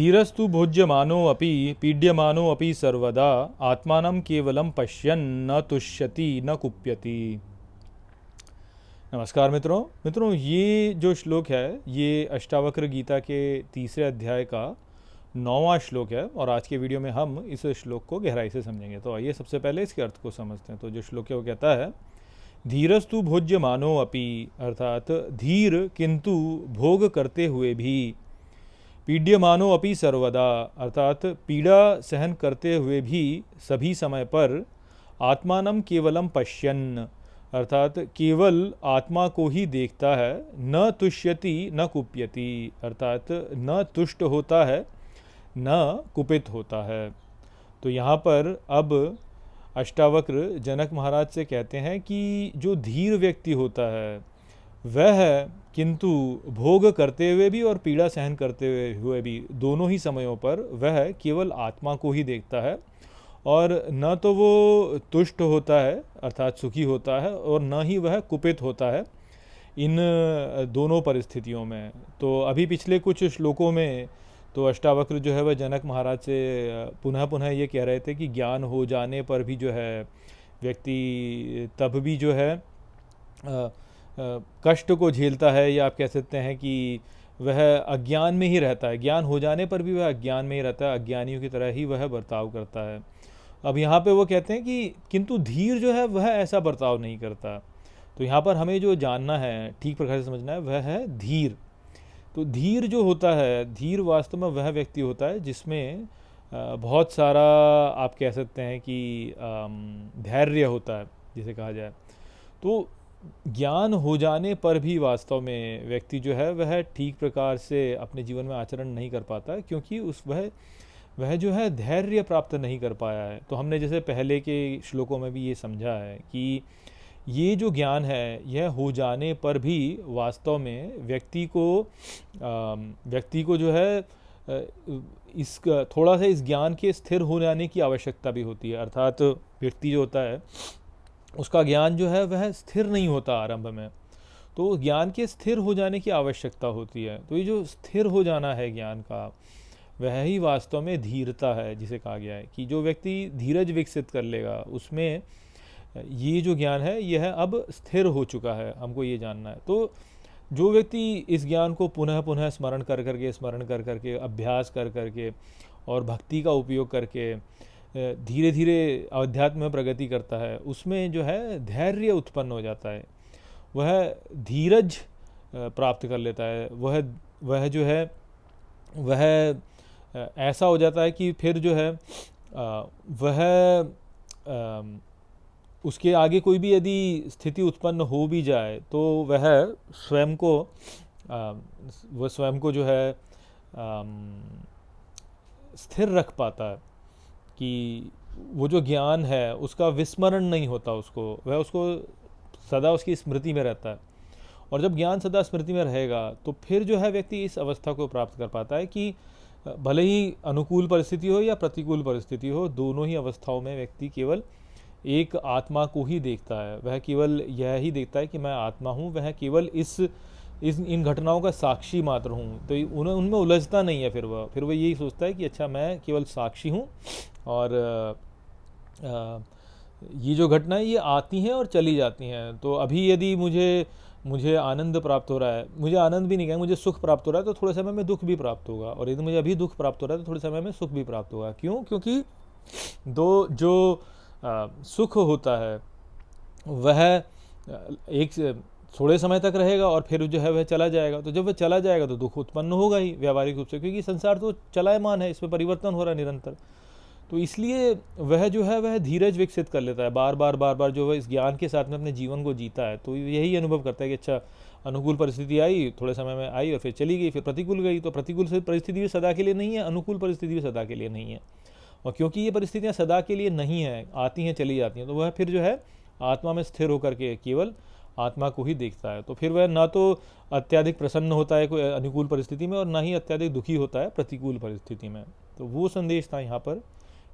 धीरस्तु भोज्यमानो अपि पीड्यमानो अपि सर्वदा आत्मानं केवलं पश्यन् न तुष्यति न कुप्यति। नमस्कार मित्रों, ये जो श्लोक है ये अष्टावक्र गीता के तीसरे अध्याय का 9वां श्लोक है और आज के वीडियो में हम इस श्लोक को गहराई से समझेंगे। तो आइए सबसे पहले इसके अर्थ को समझते हैं। तो जो श्लोक है वो कहता है, धीरस्तु भोज्यमानो अपि, अर्थात धीर किंतु भोग करते हुए भी, पीड्यमानो अपि सर्वदा, अर्थात पीड़ा सहन करते हुए भी सभी समय पर, आत्मानं केवलम पश्यन्, अर्थात केवल आत्मा को ही देखता है, न तुष्यति न कुप्यति, अर्थात न तुष्ट होता है न कुपित होता है। तो यहाँ पर अब अष्टावक्र जनक महाराज से कहते हैं कि जो धीर व्यक्ति होता है वह किंतु भोग करते हुए भी और पीड़ा सहन करते हुए भी दोनों ही समयों पर वह केवल आत्मा को ही देखता है और न तो वो तुष्ट होता है अर्थात सुखी होता है और न ही वह कुपित होता है इन दोनों परिस्थितियों में। तो अभी पिछले कुछ श्लोकों में तो अष्टावक्र जो है वह जनक महाराज से पुनः पुनः ये कह रहे थे कि ज्ञान हो जाने पर भी जो है व्यक्ति तब भी जो है कष्ट को झेलता है, या आप कह सकते हैं कि वह अज्ञान में ही रहता है। ज्ञान हो जाने पर भी वह अज्ञान में ही रहता है, अज्ञानियों की तरह ही वह बर्ताव करता है। अब यहाँ पे वो कहते हैं कि किंतु धीर जो है वह ऐसा बर्ताव नहीं करता। तो यहाँ पर हमें जो जानना है, ठीक प्रकार से समझना है, वह है धीर। तो धीर जो होता है, धीर वास्तव में वह व्यक्ति होता है जिसमें बहुत सारा आप कह सकते हैं कि धैर्य होता है जिसे कहा जाए। तो ज्ञान हो जाने पर भी वास्तव में व्यक्ति जो है वह ठीक प्रकार से अपने जीवन में आचरण नहीं कर पाता, क्योंकि वह जो है धैर्य प्राप्त नहीं कर पाया है। तो हमने जैसे पहले के श्लोकों में भी ये समझा है कि ये जो ज्ञान है यह हो जाने पर भी वास्तव में व्यक्ति को जो है थोड़ा सा इस ज्ञान के स्थिर हो जाने की आवश्यकता भी होती है। अर्थात व्यक्ति जो होता है उसका ज्ञान जो है वह स्थिर नहीं होता आरंभ में, तो ज्ञान के स्थिर हो जाने की आवश्यकता होती है। तो ये जो स्थिर हो जाना है ज्ञान का, वह ही वास्तव में धीरता है जिसे कहा गया है कि जो व्यक्ति धीरज विकसित कर लेगा उसमें ये जो ज्ञान है यह अब स्थिर हो चुका है, हमको ये जानना है। तो जो व्यक्ति इस ज्ञान को पुनः पुनः स्मरण कर करके अभ्यास कर करके और भक्ति का उपयोग करके धीरे धीरे अध्यात्म में प्रगति करता है, उसमें जो है धैर्य उत्पन्न हो जाता है, वह धीरज प्राप्त कर लेता है। वह जो है वह ऐसा हो जाता है कि फिर जो है वह उसके आगे कोई भी यदि स्थिति उत्पन्न हो भी जाए तो वह स्वयं को जो है स्थिर रख पाता है कि वो जो ज्ञान है उसका विस्मरण नहीं होता, उसको सदा उसकी स्मृति में रहता है। और जब ज्ञान सदा स्मृति में रहेगा तो फिर जो है व्यक्ति इस अवस्था को प्राप्त कर पाता है कि भले ही अनुकूल परिस्थिति हो या प्रतिकूल परिस्थिति हो, दोनों ही अवस्थाओं में व्यक्ति केवल एक आत्मा को ही देखता है। वह केवल यह ही देखता है कि मैं आत्मा हूँ, वह केवल इन घटनाओं का साक्षी मात्र हूँ। तो उनमें उलझता नहीं है। फिर वह यही सोचता है कि अच्छा मैं केवल साक्षी हूँ और ये जो घटनाएं ये आती हैं और चली जाती हैं। तो अभी यदि मुझे आनंद प्राप्त हो रहा है, मुझे आनंद भी नहीं कहेंगे, मुझे सुख प्राप्त हो रहा है, तो थोड़े समय में दुख भी प्राप्त होगा, और यदि मुझे अभी दुख प्राप्त हो रहा है तो थोड़े समय में सुख भी प्राप्त होगा। क्यों? क्योंकि जो सुख होता है वह एक थोड़े समय तक रहेगा और फिर जो है वह चला जाएगा। तो जब वह चला जाएगा तो दुख उत्पन्न होगा ही व्यावहारिक रूप से, क्योंकि संसार तो चलायमान है, इसमें परिवर्तन हो रहा है निरंतर। तो इसलिए वह जो है वह धीरज विकसित कर लेता है, बार बार जो है इस ज्ञान के साथ में अपने जीवन को जीता है। तो यही अनुभव करता है कि अच्छा अनुकूल परिस्थिति आई, थोड़े समय में आई और फिर चली गई, फिर प्रतिकूल गई। तो प्रतिकूल परिस्थिति भी सदा के लिए नहीं है, अनुकूल परिस्थिति भी सदा के लिए नहीं है। और क्योंकि ये परिस्थितियाँ सदा के लिए नहीं हैं, आती हैं चली जाती हैं, तो वह फिर जो है आत्मा में स्थिर होकर के केवल आत्मा को ही देखता है। तो फिर वह ना तो अत्यधिक प्रसन्न होता है कोई अनुकूल परिस्थिति में और ना ही अत्यधिक दुखी होता है प्रतिकूल परिस्थिति में। तो वो संदेश था यहाँ पर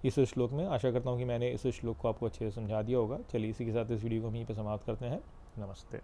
इस श्लोक में। आशा करता हूँ कि मैंने इस श्लोक को आपको अच्छे से समझा दिया होगा। चलिए इसी के साथ इस वीडियो को हम यहीं पर समाप्त करते हैं। नमस्ते।